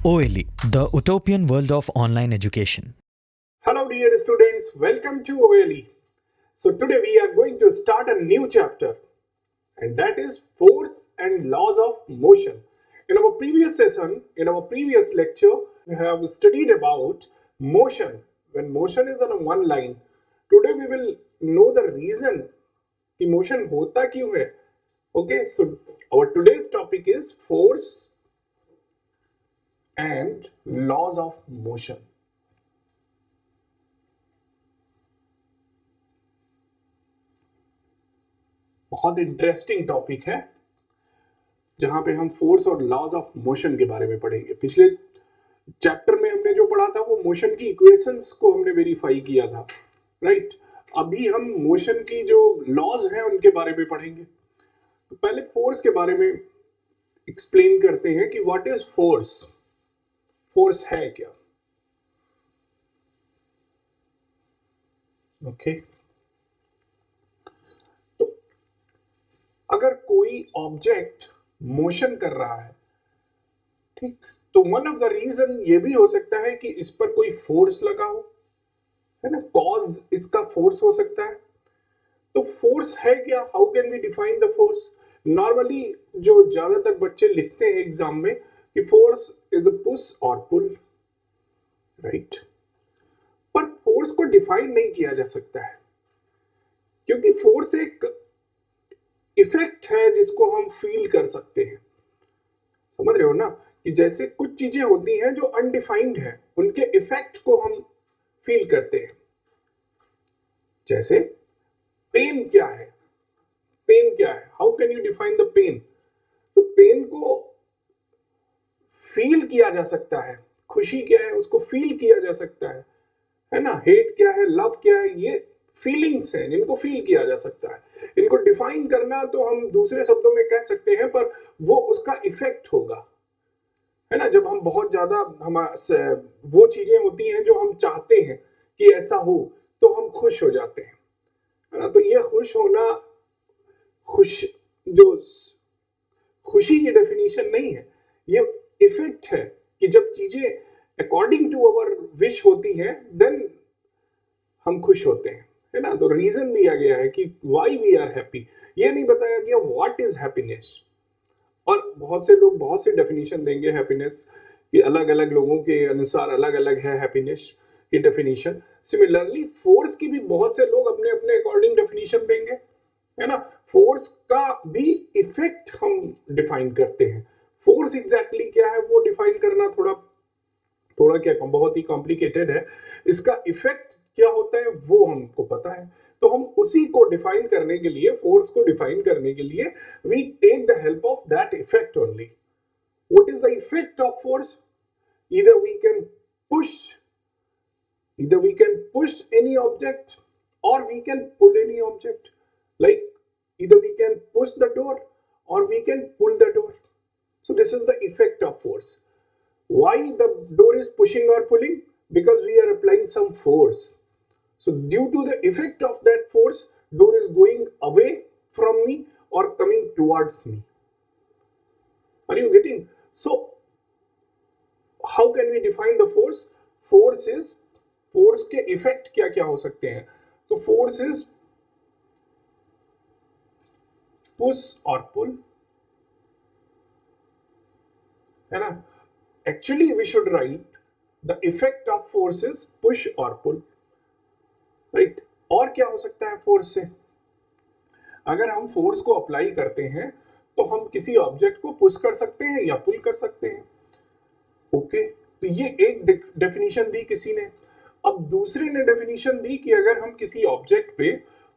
OLE, the utopian world of online education. Hello dear students, welcome to OLE. So today we are going to start a new chapter, and that is force and laws of motion. In our previous session, in our previous lecture, we have studied about motion. When motion is on one line, today we will know the reason कि motion होता क्यों है. Okay, so our today's topic is force and laws of motion. बहुत interesting topic है जहां पे हम force और लॉज ऑफ मोशन के बारे में पढ़ेंगे. पिछले चैप्टर में हमने जो पढ़ा था वो मोशन की इक्वेशंस को हमने वेरीफाई किया था, राइट. अभी हम मोशन की जो लॉज हैं उनके बारे में पढ़ेंगे. तो पहले फोर्स के बारे में एक्सप्लेन करते हैं कि व्हाट इज फोर्स. फोर्स है क्या. ओके, तो अगर कोई ऑब्जेक्ट मोशन कर रहा है, ठीक, तो वन ऑफ द रीजन ये भी हो सकता है कि इस पर कोई फोर्स लगा हो, है ना. कॉज इसका फोर्स हो सकता है. तो फोर्स है क्या. How can we define the force. Normally जो ज्यादातर बच्चे लिखते हैं एग्जाम में कि फोर्स इज अ पुश और पुल, राइट. पर फोर्स को डिफाइन नहीं किया जा सकता है क्योंकि फोर्स एक इफेक्ट है जिसको हम फील कर सकते हैं. समझ रहे हो ना, कि जैसे कुछ चीजें होती हैं जो अनडिफाइंड है, उनके इफेक्ट को हम फील करते हैं. जैसे पेन क्या है. पेन क्या है. How can you define the pain. तो पेन को फील किया जा सकता है. खुशी क्या है उसको फील किया जा सकता है ना. हेट क्या है, लव क्या है, ये फीलिंग्स हैं जिनको फील किया जा सकता है. इनको डिफाइन करना तो हम दूसरे शब्दों में कह सकते हैं, पर वो उसका इफेक्ट होगा, है ना. जब हम बहुत ज्यादा वो चीजें होती हैं जो हम चाहते हैं कि ऐसा हो तो हम खुश हो जाते हैं, है ना. तो ये खुश होना, जो खुशी की डेफिनेशन नहीं है, ये इफेक्ट है कि जब चीजें अकॉर्डिंग टू अवर विश होती हैं देन हम खुश होते हैं, है ना. तो रीजन दिया गया है कि व्हाई वी आर हैप्पी. ये नहीं बताया गया व्हाट इज हैप्पीनेस. और बहुत से लोग बहुत सी डेफिनेशन देंगे हैप्पीनेस कि अलग अलग लोगों के अनुसार अलग अलग है हैप्पीनेस की डेफिनेशन. सिमिलरली फोर्स की भी बहुत से लोग अपने अपने अकॉर्डिंग डेफिनेशन देंगे, है ना. फोर्स का भी इफेक्ट हम डिफाइन करते हैं. फोर्स एग्जैक्टली क्या है वो डिफाइन करना थोड़ा क्या बहुत ही कॉम्प्लिकेटेड है. इसका इफेक्ट क्या होता है वो हमको पता है. तो हम उसी को डिफाइन करने के लिए, फोर्स को डिफाइन करने के लिए we take the help of that effect only. What is the effect of force. either we can push any object or we can pull any object. Like either we can push the door or we can pull the door. So this is the effect of force. Why the door is pushing or pulling? Because we are applying some force. So due to the effect of that force, door is going away from me or coming towards me. Are you getting? So how can we define the force? Force के effect क्या क्या हो सकते हैं. तो force is push or pull, है ना. Actually we should write the effect of force is push or pull, right. और क्या हो सकता है फोर्स से. अगर हम फोर्स को अप्लाई करते हैं तो हम किसी ऑब्जेक्ट को पुश कर सकते हैं या पुल कर सकते हैं. ओके, तो ये एक डेफिनेशन दी किसी ने. अब दूसरे ने डेफिनेशन दी कि अगर हम किसी ऑब्जेक्ट पे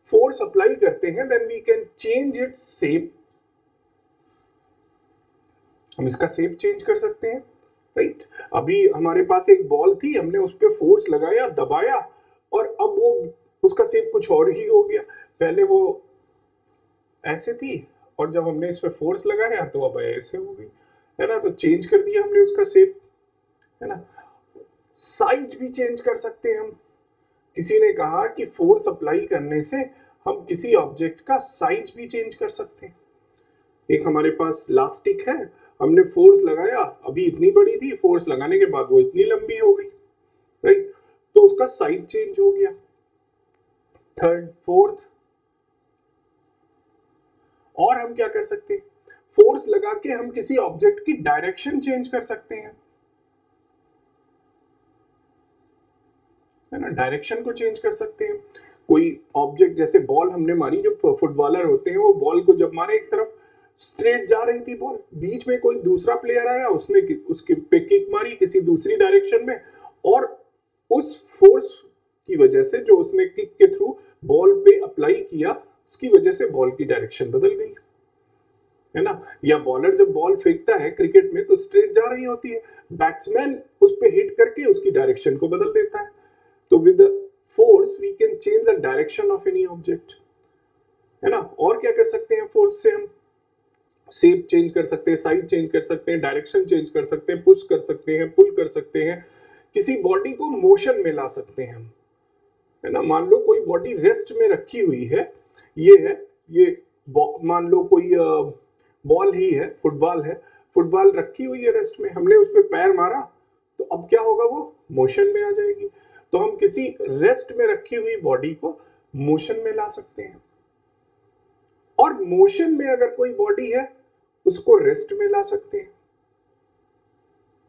फोर्स अप्लाई करते हैं then we can change its shape. हम इसका शेप चेंज कर सकते हैं, राइट. अभी हमारे पास एक बॉल थी, हमने उस पर फोर्स लगाया, दबाया, और अब वो उसका शेप कुछ और ही हो गया. पहले वो ऐसे थी और जब हमने इस पे फोर्स लगाया तो अब ऐसे हो गई, है ना. तो चेंज कर दिया हमने उसका शेप, है ना. साइज भी चेंज कर सकते हैं हम. किसी ने कहा कि फोर्स अप्लाई करने से हम किसी ऑब्जेक्ट का साइज भी चेंज कर सकते हैं. एक हमारे पास लास्टिक है हमने फोर्स लगाया, अभी इतनी बड़ी थी, फोर्स लगाने के बाद वो इतनी लंबी हो गई, राइट? तो उसका साइड चेंज हो गया। थर्ड, फोर्थ, और हम क्या कर सकते हैं, फोर्स लगा के हम किसी ऑब्जेक्ट की डायरेक्शन चेंज कर सकते हैं, है ना? डायरेक्शन को चेंज कर सकते हैं। कोई ऑब्जेक्ट, जैसे बॉल हमने मारी, जो फुटबॉलर होते हैं वो बॉल को जब मारे, एक तरफ स्ट्रेट जा रही थी बॉल, बीच में कोई दूसरा प्लेयर आया, उसने उसके पे किक मारी किसी दूसरी डायरेक्शन में, और उस फोर्स की वजह से जो उसने किक के थ्रू बॉल पे अप्लाई किया, उसकी वजह से बॉल की डायरेक्शन बदल गई, है ना? या बॉलर जब बॉल फेंकता है क्रिकेट में तो स्ट्रेट जा रही होती है, बैट्समैन उस पे हिट करके उसकी डायरेक्शन को बदल देता है। तो with force we can change the direction of any object, है ना? और क्या कर सकते हैं फोर्स से? हम शेप चेंज कर सकते हैं, साइड चेंज कर सकते हैं, डायरेक्शन चेंज कर सकते हैं, पुश कर सकते हैं, पुल कर सकते हैं, किसी बॉडी को मोशन में ला सकते हैं हम, है ना? मान लो कोई बॉडी रेस्ट में रखी हुई है, ये मान लो कोई बॉल ही है, फुटबॉल रखी हुई है रेस्ट में, हमने उस पर पैर मारा तो अब क्या होगा, वो मोशन में आ जाएगी। तो हम किसी रेस्ट में रखी हुई बॉडी को मोशन में ला सकते हैं, और मोशन में अगर कोई बॉडी है उसको रेस्ट में ला सकते हैं।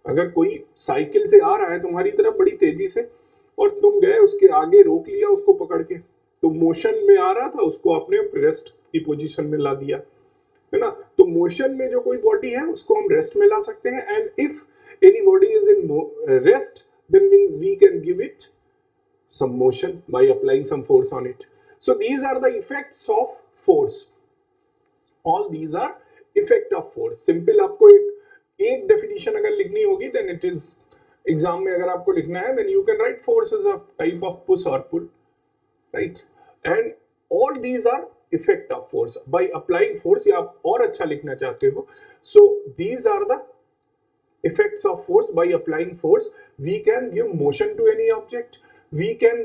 अगर कोई साइकिल से आ रहा है तुम्हारी तरफ बड़ी तेजी से, और तुम गए उसके आगे रोक लिया उसको पकड़ के, तो मोशन में आ रहा था, उसको आपने रेस्ट की पोजीशन में ला दिया, है ना? तो मोशन में जो कोई बॉडी है उसको हम रेस्ट में ला सकते हैं, and if any body is in rest then we can give it some motion by applying some force on it. So these are the effects of force. All these are effect of force. Simple आपको एक definition अगर लिखनी होगी then it is, exam में अगर आपको लिखना है then you can write force as a type of push or pull, right? And all these are effect of force. By applying force, या आप और अच्छा लिखना चाहते हो, so these are the effects of force. By applying force we can give motion to any object, we can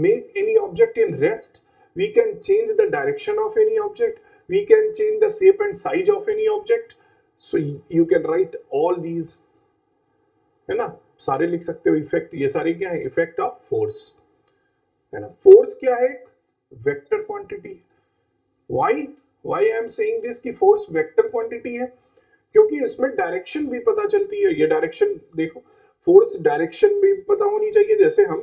make any object in rest, we can change the direction of any object, we can change the shape and size of any object. So you can write all these, है ना? सारे लिख सकते हो effect, ये सारे क्या है? इफेक्ट ऑफ फोर्स, है ना? फोर्स क्या है? Vector quantity. Why I am saying this कि फोर्स वेक्टर क्वांटिटी है? क्योंकि इसमें डायरेक्शन भी पता चलती है। ये डायरेक्शन देखो, फोर्स डायरेक्शन भी पता होनी चाहिए। जैसे हम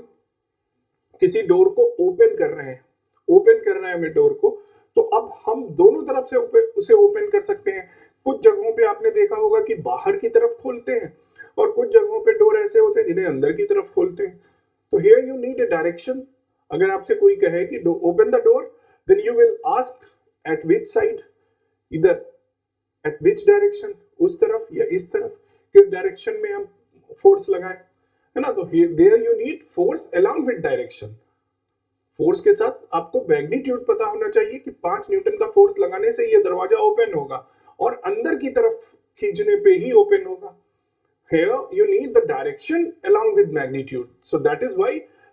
किसी डोर को ओपन कर रहे हैं हमें डोर को, तो अब हम दोनों तरफ से उसे ओपन कर सकते हैं। कुछ जगहों पे आपने देखा होगा कि बाहर की तरफ खोलते हैं, और कुछ जगहों पे डोर ऐसे होते हैं जिन्हें अंदर की तरफ खोलते हैं। तो here you need a direction. अगर आपसे कोई कहे कि open the door, then you will ask at which side, इधर एट विच डायरेक्शन, उस तरफ या इस तरफ, किस डायरेक्शन में हम फोर्स लगाएं, है ना? तो there you need force along with direction. Force के साथ आपको मैग्नीट्यूड पता होना चाहिए कि 5 न्यूटन का फोर्स लगाने से ये दरवाजा ओपन होगा, और अंदर की तरफ खींचने पे ही ओपन होगा। Here you need the direction along with magnitude. So that is why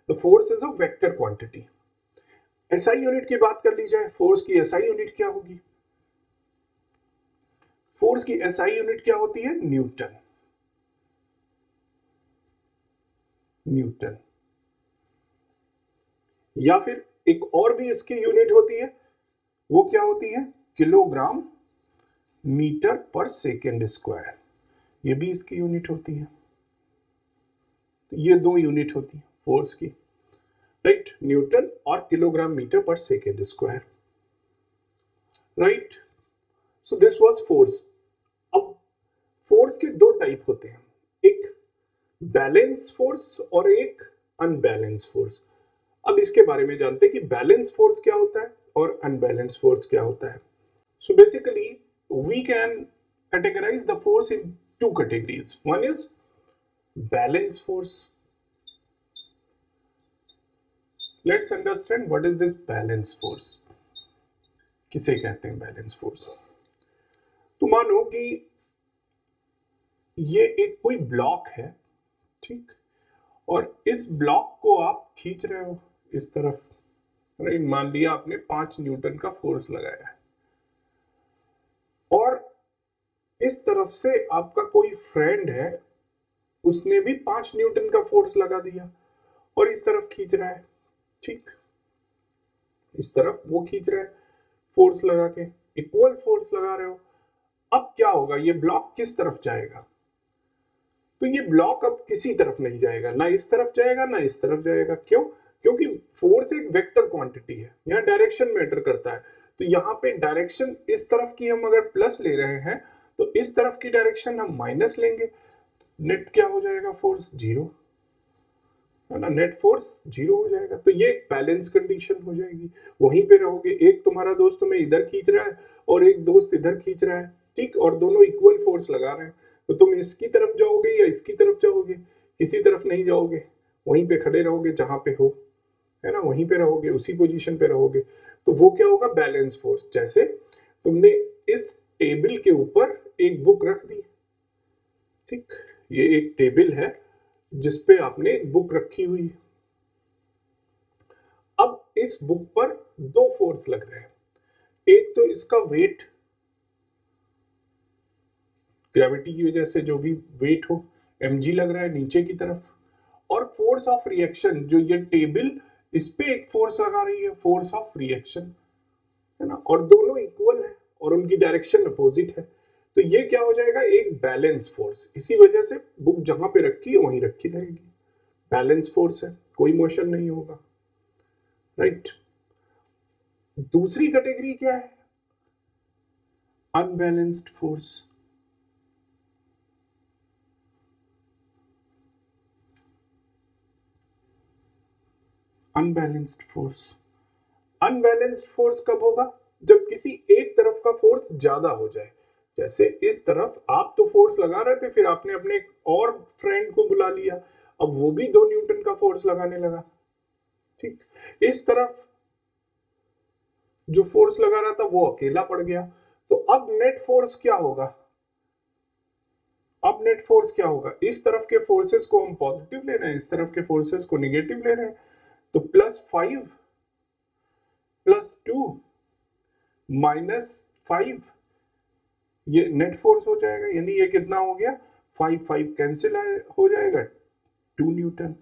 the force is a vector quantity. SI unit की बात कर ली जाए, फोर्स की SI यूनिट क्या होगी? फोर्स की SI यूनिट क्या होती है? न्यूटन। या फिर एक और भी इसकी यूनिट होती है, वो क्या होती है? किलोग्राम मीटर पर सेकेंड स्क्वायर। ये भी इसकी यूनिट होती है। ये 2 यूनिट होती है फोर्स की, राइट? न्यूटन और किलोग्राम मीटर पर second square, right? So this was force. अब फोर्स के 2 टाइप होते हैं, एक बैलेंस फोर्स और एक अनबैलेंस फोर्स। अब इसके बारे में जानते हैं कि बैलेंस फोर्स क्या होता है और अनबैलेंस फोर्स क्या होता है। So basically we can categorize the force in 2 categories. One is balance force. Let's understand what is this balance force. किसे कहते हैं बैलेंस फोर्स? तो मानो कि ये एक कोई ब्लॉक है, ठीक, और इस ब्लॉक को आप खींच रहे हो इस तरफ, मान लिया आपने 5 न्यूटन का फोर्स लगाया है, और इस तरफ से आपका कोई फ्रेंड है, उसने भी 5 न्यूटन का फोर्स लगा दिया और इस तरफ खींच रहा है, ठीक, इस तरफ वो खींच रहा है फोर्स लगा के, इक्वल फोर्स लगा रहे हो। अब क्या होगा, ये ब्लॉक किस तरफ जाएगा? तो ये ब्लॉक अब किसी तरफ नहीं जाएगा, ना इस तरफ जाएगा ना इस तरफ जाएगा। क्यों? क्योंकि फोर्स एक वेक्टर क्वांटिटी है, यहाँ डायरेक्शन मैटर करता है। तो यहाँ पे डायरेक्शन इस तरफ की हम अगर प्लस ले रहे हैं तो इस तरफ की डायरेक्शन हम माइनस लेंगे। नेट क्या हो जाएगा? फोर्स जीरो, है ना, नेट फोर्स जीरो हो जाएगा। तो ये एक बैलेंस कंडीशन हो जाएगी, वहीं पे रहोगे। एक तुम्हारा दोस्त तुम्हें इधर खींच रहा है और एक दोस्त इधर खींच रहा है, ठीक, और दोनों इक्वल फोर्स लगा रहे हैं। तो तुम इसकी तरफ जाओगे या इसकी तरफ जाओगे? किसी तरफ नहीं जाओगे, वहीं पे खड़े रहोगे जहां पे हो, है ना, वहीं पे रहोगे, उसी पोजीशन पे रहोगे। तो वो क्या होगा? Balance force. जैसे तुमने इस टेबल के ऊपर एक बुक रख दी, ठीक, ये एक टेबल है जिसपे आपने एक बुक रखी हुई। अब इस बुक पर दो फोर्स लग रहे हैं। एक तो इसका वेट, ग्रेविटी की वजह से जो भी वेट हो, mg लग रहा है नीचे की तरफ, और फोर्स ऑफ रिएक्शन, जो ये टेबल इस पे एक फोर्स लगा रही है, फोर्स ऑफ रिएक्शन, है ना, और दोनों इक्वल है और उनकी डायरेक्शन अपोजिट है। तो ये क्या हो जाएगा? एक बैलेंस फोर्स। इसी वजह से बुक जहां पे रखी है वहीं रखी रहेगी, बैलेंस फोर्स है, कोई मोशन नहीं होगा, राइट। दूसरी कैटेगरी क्या है? Unbalanced force. Unbalanced force, unbalanced force कब होगा? जब किसी एक तरफ का फोर्स ज्यादा हो जाए। जैसे इस तरफ आप तो फोर्स लगा रहे थे, फिर आपने अपने एक और फ्रेंड को बुला लिया, अब वो भी 2 न्यूटन का फोर्स लगाने लगा, ठीक। इस तरफ जो फोर्स लगा रहा था वो अकेला पड़ गया। तो अब नेट फोर्स क्या होगा? अब नेट फोर्स क्या होगा? इस तरफ के फोर्सेस को हम पॉजिटिव ले रहे हैं, इस तरफ के फोर्सेस को नेगेटिव ले रहे हैं। तो +5 +2 -5 ये नेट फोर्स हो जाएगा। यानी ये कितना हो गया? 5 कैंसिल हो जाएगा, 2 न्यूटन।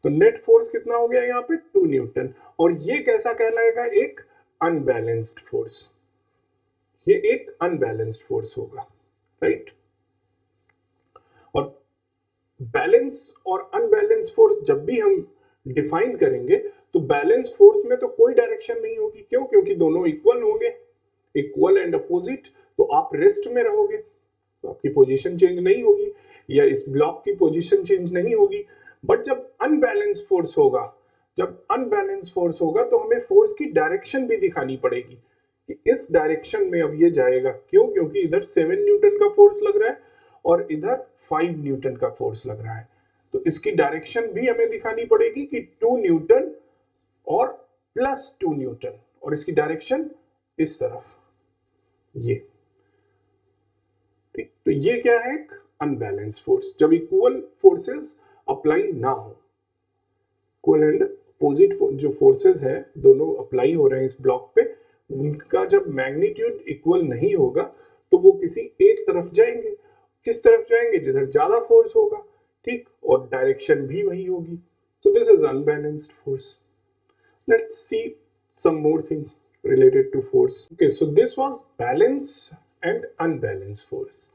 तो नेट फोर्स कितना हो गया यहाँ पे? 2 न्यूटन। और ये कैसा कहलाएगा? एक अनबैलेंस्ड फोर्स। ये एक अनबैलेंस्ड फोर्स होगा, राइट। और बैलेंस और अनबैलेंस फोर्स जब भी हम डिफाइन करेंगे तो बैलेंस फोर्स में तो कोई डायरेक्शन नहीं होगी। क्यों? क्योंकि दोनों इक्वल होंगे, इक्वल एंड अपोजिट। तो आप रेस्ट में रहोगे, तो आपकी पोजीशन चेंज नहीं होगी, या इस ब्लॉक की पोजीशन चेंज नहीं होगी। बट जब अनबैलेंस फोर्स होगा, जब अनबैलेंस फोर्स होगा तो हमें फोर्स की डायरेक्शन भी दिखानी पड़ेगी कि इस डायरेक्शन में अब ये जाएगा। क्यों? क्योंकि इधर 7 न्यूटन का फोर्स लग रहा है और इधर 5 न्यूटन का फोर्स लग रहा है। तो इसकी डायरेक्शन भी हमें दिखानी पड़ेगी कि 2 न्यूटन और +2 न्यूटन, और इसकी डायरेक्शन इस तरफ, ये, ठीक। तो ये क्या है? एक अनबैलेंस फोर्स, जब इक्वल फोर्सेस अप्लाई ना हो, इक्वल एंड अपोजिट जो फोर्सेस है दोनों अप्लाई हो रहे हैं इस ब्लॉक पे, उनका जब मैग्नीट्यूड इक्वल नहीं होगा तो वो किसी एक तरफ जाएंगे। किस तरफ जाएंगे? जिधर ज्यादा फोर्स होगा, ठीक, और डायरेक्शन भी वही होगी। So this is unbalanced force. Let's see some more thing related to force. Okay, so this was balance and unbalanced force.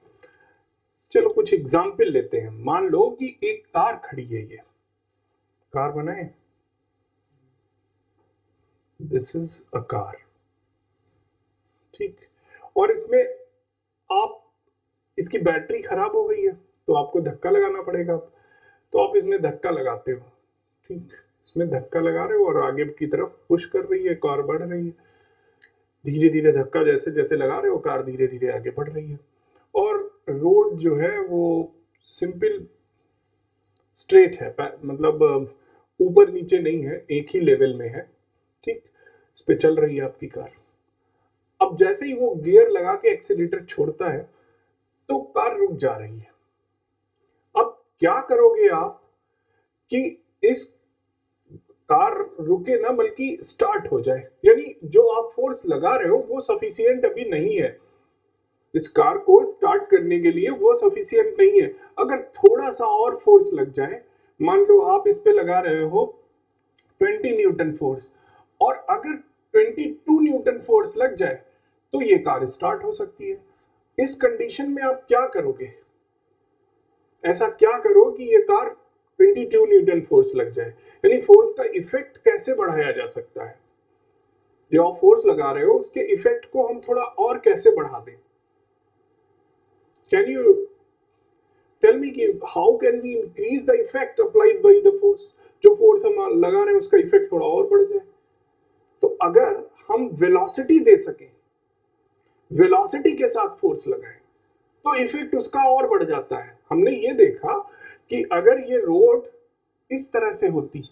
चलो कुछ एग्जाम्पल लेते हैं। मान लो कि एक कार खड़ी है, ये कार बनाए, दिस इज अ कार, ठीक, और इसमें आप, इसकी बैटरी खराब हो गई है तो आपको धक्का लगाना पड़ेगा। तो आप इसमें धक्का लगाते हो, ठीक, इसमें धक्का लगा रहे हो और आगे की तरफ पुश कर रही है, कार बढ़ रही है। धीरे धीरे धक्का जैसे जैसे लगा रहे हो, कार धीरे धीरे आगे बढ़ रही है। और रोड जो है वो सिंपल स्ट्रेट है, मतलब ऊपर नीचे नहीं है, एक ही लेवल में है, ठीक। इस पे चल रही है आपकी कार। अब जैसे ही वो गियर लगा के एक्सीलेटर छोड़ता है तो कार रुक जा रही है। अब क्या करोगे आप कि इस कार रुके ना, बल्कि स्टार्ट हो जाए। यानी जो आप फोर्स लगा रहे हो वो सफिशिएंट अभी नहीं है, इस कार को स्टार्ट करने के लिए वो सफिशियंट नहीं है। अगर थोड़ा सा और फोर्स लग जाए, मान लो आप इस पे लगा रहे हो 20 न्यूटन फोर्स, और अगर 22 न्यूटन फोर्स लग जाए तो ये कार स्टार्ट हो सकती है। इस कंडीशन में आप क्या करोगे? ऐसा क्या करो कि ये कार 22 न्यूटन फोर्स लग जाए, यानी फोर्स का इफेक्ट कैसे बढ़ाया जा सकता है? जो आप फोर्स लगा रहे हो उसके इफेक्ट को हम थोड़ा और कैसे बढ़ा दें? कैन यू टेल मी कि how can we increase the effect applied by the force? जो फोर्स हम लगा रहे हैं उसका इफेक्ट थोड़ा और बढ़ जाए। तो अगर हम वेलोसिटी दे सकें, वेलोसिटी के साथ फोर्स लगाएं, तो इफेक्ट उसका और बढ़ जाता है। हमने ये देखा कि अगर ये रोड इस तरह से होती,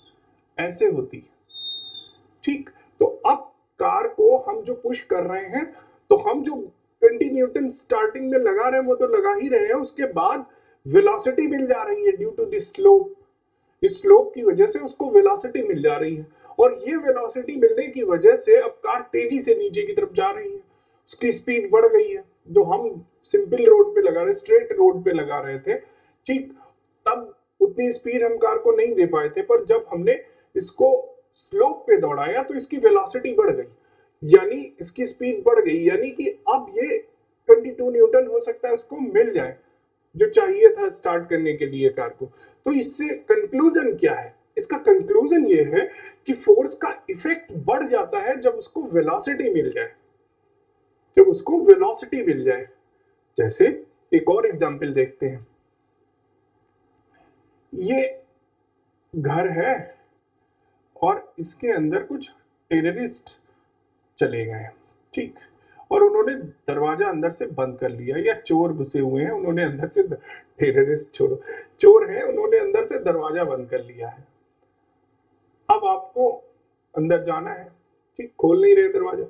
ऐसे होती, ठीक, तो अब कार को हम जो पुश कर रहे हैं, तो हम जो 20 न्यूटन स्टार्टिंग में लगा रहे हैं वो तो लगा ही रहे हैं, उसके बाद वेलोसिटी मिल जा रही है ड्यू टू दिस स्लोप। इस स्लोप की वजह से उसको वेलोसिटी मिल जा रही है, और ये वेलोसिटी मिलने की वजह से अब कार तेजी से नीचे की तरफ जा रही है, उसकी स्पीड बढ़ गई है। जो हम सिंपल रोड पे लगा रहे, स्ट्रेट रोड पे लगा रहे थे, ठीक, तब उतनी स्पीड हम कार को नहीं दे पाए थे, पर जब हमने इसको स्लोप पे दौड़ाया तो इसकी वेलोसिटी बढ़ गई, यानी इसकी स्पीड बढ़ गई, यानी कि अब ये 22 न्यूटन हो सकता है उसको मिल जाए जो चाहिए था स्टार्ट करने के लिए कार को। तो इससे कंक्लूजन क्या है? इसका कंक्लूजन ये है कि फोर्स का इफेक्ट बढ़ जाता है जब उसको वेलोसिटी मिल जाए, जब उसको वेलोसिटी मिल जाए। जैसे एक और एग्जांपल देखते हैं। ये घर है और इसके अंदर कुछ टेररिस्ट चले गए, ठीक, और उन्होंने दरवाजा अंदर से बंद कर लिया, या चोर घुसे हुए हैं, उन्होंने अंदर से, टेररिस्ट छोड़ो, चोर हैं, उन्होंने अंदर से दरवाजा बंद कर लिया है। अब आपको अंदर जाना है, ठीक, खोल नहीं रहे दरवाजा,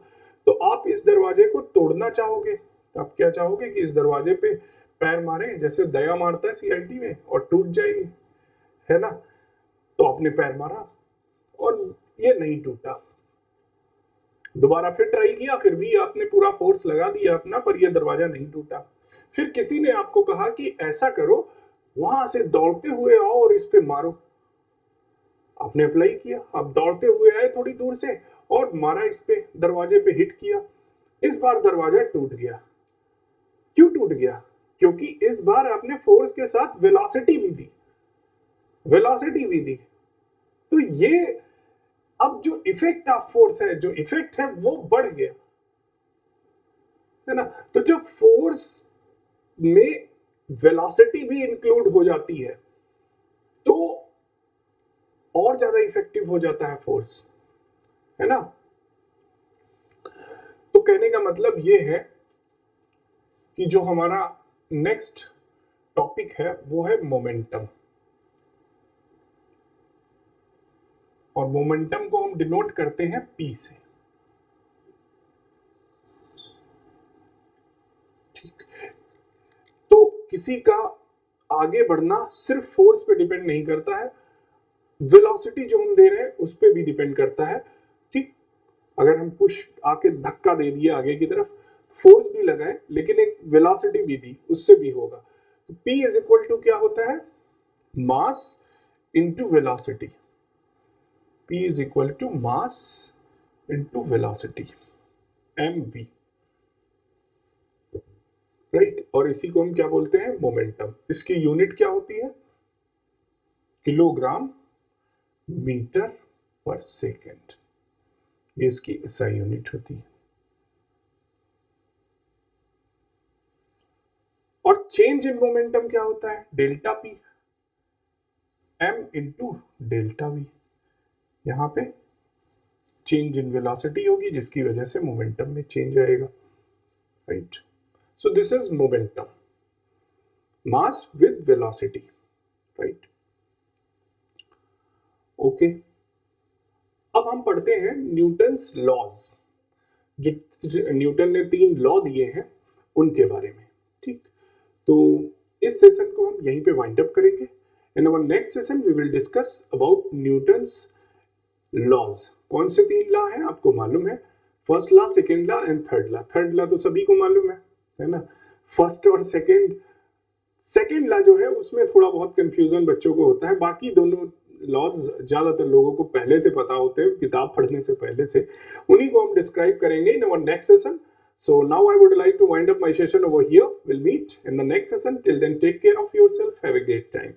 तो आप इस दरवाजे को तोड़ना चाहोगे। तो आप क्या चाहोगे कि इस दरवाजे पे पैर मारे, जैसे दया मारता है सीआईटी में, और टूट जाएगी, है ना? तो आपने पैर मारा और ये नहीं टूटा, दोबारा फिर ट्राई किया, फिर भी आपने पूरा फोर्स लगा दिया अपना, पर ये दरवाजा नहीं टूटा। फिर किसी ने आपको कहा कि ऐसा करो, वहां से दौड़ते हुए आओ और इस पे मारो। आपने अप्लाई किया, आप दौड़ते हुए आए थोड़ी दूर से और मारा, इस पे दरवाजे पे हिट किया। इस बार दरवाजा टूट गया। क्यों टूट गया? क्योंकि इस बार आपने फोर्स के साथ वेलोसिटी भी दी, वेलोसिटी भी दी। तो ये अब जो इफेक्ट ऑफ फोर्स है, जो इफेक्ट है वो बढ़ गया, है ना? तो जब फोर्स में वेलोसिटी भी इंक्लूड हो जाती है तो और ज्यादा इफेक्टिव हो जाता है फोर्स, है ना? तो कहने का मतलब ये है कि जो हमारा नेक्स्ट टॉपिक है वो है मोमेंटम, और मोमेंटम को हम डिनोट करते हैं P से, ठीक। तो किसी का आगे बढ़ना सिर्फ फोर्स पे डिपेंड नहीं करता है, वेलोसिटी जो हम दे रहे हैं उस पे भी डिपेंड करता है, ठीक। अगर हम पुश आके धक्का दे दिए आगे की तरफ, फोर्स भी लगाए लेकिन एक वेलोसिटी भी दी, उससे भी होगा। तो P इज इक्वल टू क्या होता है? Mass into velocity. P is equal to mass into velocity, mv, right. और इसी को हम क्या बोलते हैं? मोमेंटम। इसकी यूनिट क्या होती है? किलोग्राम मीटर पर सेकेंड, ये इसकी SI यूनिट होती है। और चेंज इन मोमेंटम क्या होता है? Delta P, m into delta V। यहां पे चेंज इन वेलोसिटी होगी जिसकी वजह से मोमेंटम में चेंज आएगा, right. So this is momentum, mass with velocity, right. Okay, अब हम पढ़ते हैं न्यूटन्स लॉज। जो न्यूटन ने 3 लॉ दिए हैं उनके बारे में, ठीक। तो इस सेशन को हम यहीं पे वाइंड अप करेंगे। In our next session we will discuss about Newton's laws. कौन से 3 लॉ हैं आपको मालूम है? First law, second law and third law. Third law तो सभी को मालूम है ना? फर्स्ट और सेकंड लॉ जो है उसमें थोड़ा बहुत कंफ्यूजन बच्चों को होता है, बाकी दोनों लॉज ज्यादातर लोगों को पहले से पता होते हैं किताब पढ़ने से पहले से, उन्हीं को हम डिस्क्राइब करेंगे in our next session. So now I would like to wind up my session over here. We'll meet in the next session. Till then, take care of yourself. Have a great time.